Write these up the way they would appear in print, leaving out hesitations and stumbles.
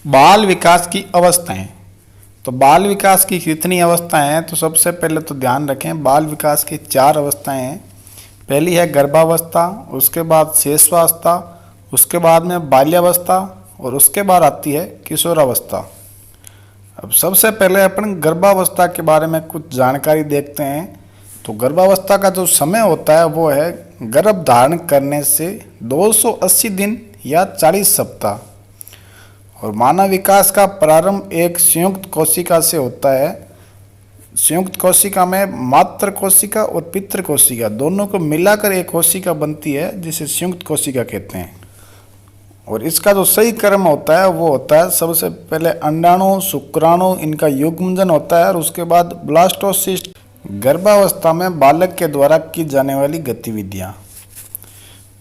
बाल विकास की अवस्थाएं। तो बाल विकास की कितनी अवस्थाएं हैं, तो सबसे पहले तो ध्यान रखें बाल विकास की 4 अवस्थाएं हैं। पहली है गर्भावस्था, उसके बाद शेषावस्था, उसके बाद में बाल्यावस्था और उसके बाद आती है किशोरावस्था। अब सबसे पहले अपन गर्भावस्था के बारे में कुछ जानकारी देखते हैं। तो गर्भावस्था का जो समय होता है वो है गर्भ धारण करने से 280 दिन या 40 सप्ताह। और मानव विकास का प्रारंभ एक संयुक्त कोशिका से होता है। संयुक्त कोशिका में मातृ कोशिका और पितृ कोशिका दोनों को मिलाकर एक कोशिका बनती है जिसे संयुक्त कोशिका कहते हैं। और इसका जो सही क्रम होता है वो होता है सबसे पहले अंडाणु, शुक्राणु, इनका युग्मजन होता है और उसके बाद ब्लास्टोसिस्ट। गर्भावस्था में बालक के द्वारा की जाने वाली गतिविधियाँ।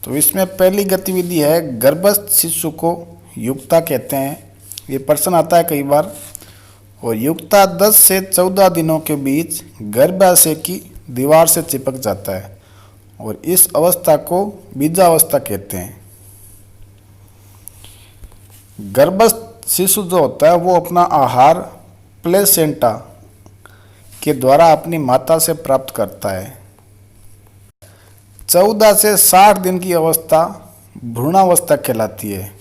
तो इसमें पहली गतिविधि है गर्भस्थ शिशु को युक्ता कहते हैं। ये प्रश्न आता है कई बार। और युक्ता 10 से 14 दिनों के बीच गर्भाशय की दीवार से चिपक जाता है और इस अवस्था को बीजावस्था कहते हैं। गर्भस्थ शिशु जो होता है वो अपना आहार प्लेसेंटा के द्वारा अपनी माता से प्राप्त करता है। 14 से 60 दिन की अवस्था भ्रूणावस्था कहलाती है।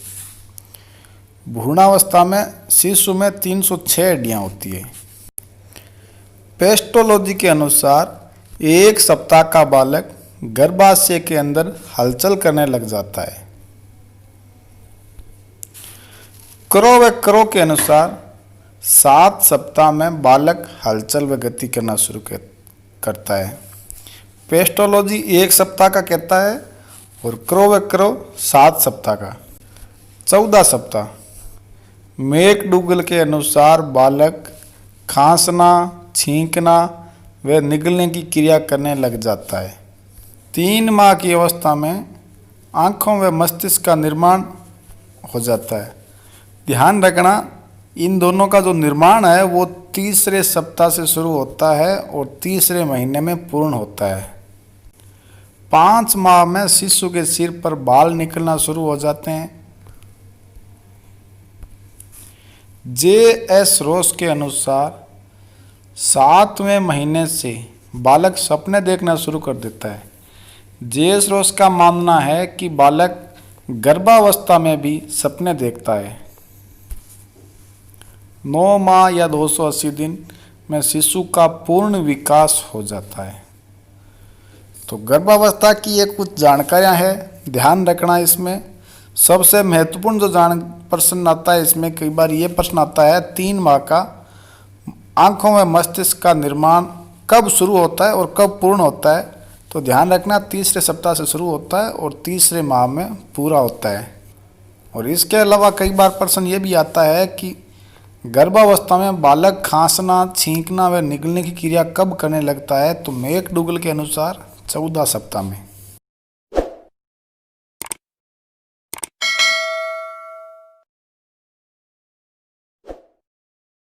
भ्रूणावस्था में शिशु में 306 हड्डियाँ होती है। पेस्टोलॉजी के अनुसार 1 सप्ताह का बालक गर्भाशय के अंदर हलचल करने लग जाता है। क्रो व क्रो के अनुसार 7 सप्ताह में बालक हलचल व गति करना शुरू करता है। पेस्टोलॉजी 1 सप्ताह का कहता है और क्रो व क्रो 7 सप्ताह का। 14 सप्ताह मैकडूगल के अनुसार बालक खांसना, छींकना व निगलने की क्रिया करने लग जाता है। 3 माह की अवस्था में आँखों व मस्तिष्क का निर्माण हो जाता है। ध्यान रखना इन दोनों का जो निर्माण है वो तीसरे सप्ताह से शुरू होता है और तीसरे महीने में पूर्ण होता है। 5 माह में शिशु के सिर पर बाल निकलना शुरू हो जाते हैं। J.S. रोस के अनुसार 7वें महीने से बालक सपने देखना शुरू कर देता है। J.S. रोस का मानना है कि बालक गर्भावस्था में भी सपने देखता है। 9 माह या 280 दिन में शिशु का पूर्ण विकास हो जाता है। तो गर्भावस्था की ये कुछ जानकारियां हैं, ध्यान रखना। इसमें सबसे महत्वपूर्ण जो प्रश्न आता है इसमें कई बार ये प्रश्न आता है 3 माह का आँखों में मस्तिष्क का निर्माण कब शुरू होता है और कब पूर्ण होता है। तो ध्यान रखना तीसरे सप्ताह से शुरू होता है और तीसरे माह में पूरा होता है। और इसके अलावा कई बार प्रश्न ये भी आता है कि गर्भावस्था में बालक खांसना, छींकना व निगलने की क्रिया कब करने लगता है। तो मैकडूगल के अनुसार 14 सप्ताह में।